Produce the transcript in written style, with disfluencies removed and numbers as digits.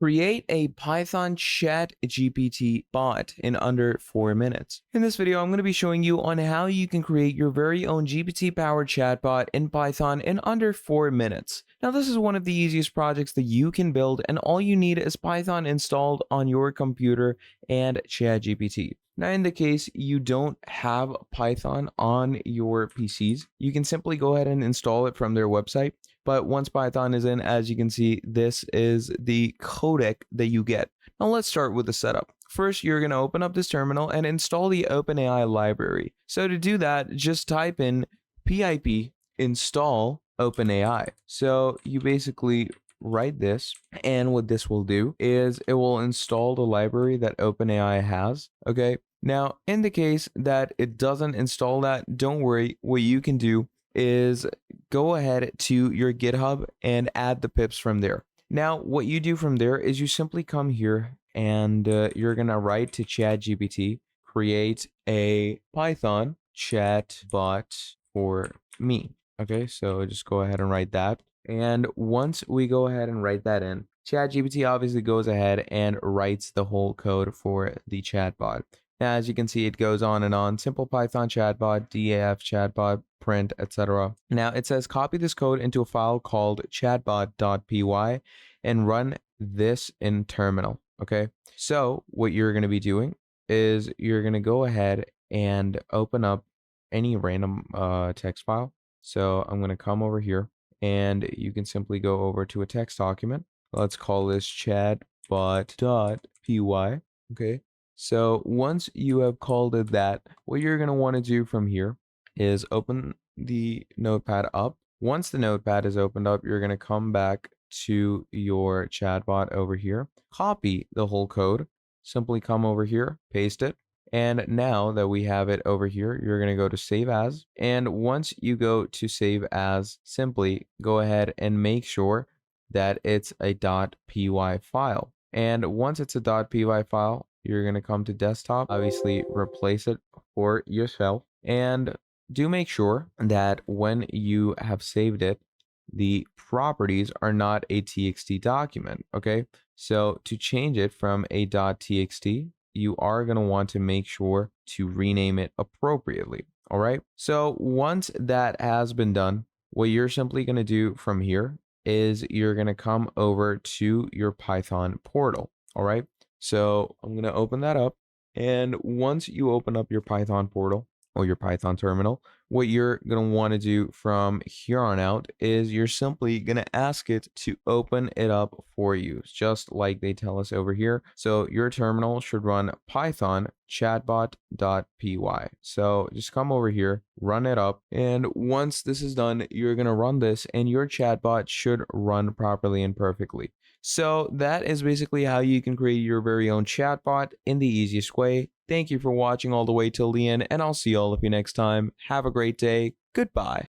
Create a Python Chat GPT bot in under 4 minutes. In this video, I'm going to be showing you on how you can create your very own GPT-powered chatbot in Python in under 4 minutes. Now, this is one of the easiest projects that you can build, and all you need is Python installed on your computer and ChatGPT. Now, in the case you don't have Python on your PCs, you can simply go ahead and install it from their website. But once Python is in, as you can see, this is the codec that you get. Now let's start with the setup. First, you're going to open up this terminal and install the OpenAI library. So to do that, just type in pip install OpenAI. So you basically write this, and what this will do is it will install the library that OpenAI has. Okay. Now, in the case that it doesn't install that, don't worry. What you can do is go ahead to your GitHub and add the pips from there. Now, what you do from there is you simply come here and you're going to write to ChatGPT, create a Python chatbot for me. Okay, so just go ahead and write that. And once we go ahead and write that in, ChatGPT obviously goes ahead and writes the whole code for the chatbot. Now, as you can see, it goes on and on. Simple Python chatbot, DAF chatbot, print, etc. Now, it says copy this code into a file called chatbot.py and run this in terminal. Okay, so what you're going to be doing is you're going to go ahead and open up any random text file. So I'm going to come over here and you can simply go over to a text document. Let's call this chatbot.py. Okay. So once you have called it that, what you're going to want to do from here is open the notepad up. Once the notepad is opened up, you're going to come back to your chatbot over here, copy the whole code, simply come over here, paste it. And now that we have it over here, you're going to go to save as. And once you go to save as, simply go ahead and make sure that it's a .py file. And once it's a .py file, you're going to come to desktop, obviously replace it for yourself, and do make sure that when you have saved it, the properties are not a txt document. Okay, so to change it from a .txt, you are going to want to make sure to rename it appropriately. All right, so once that has been done, what you're simply going to do from here is you're going to come over to your Python portal. All right, so I'm going to open that up. And once you open up your Python portal or your Python terminal, what you're going to want to do from here on out is you're simply going to ask it to open it up for you, just like they tell us over here. So your terminal should run Python chatbot.py. So just come over here, run it up. And once this is done, you're going to run this and your chatbot should run properly and perfectly. So that is basically how you can create your very own chatbot in the easiest way. Thank you for watching all the way till the end, and I'll see all of you next time. Have a great day. Goodbye.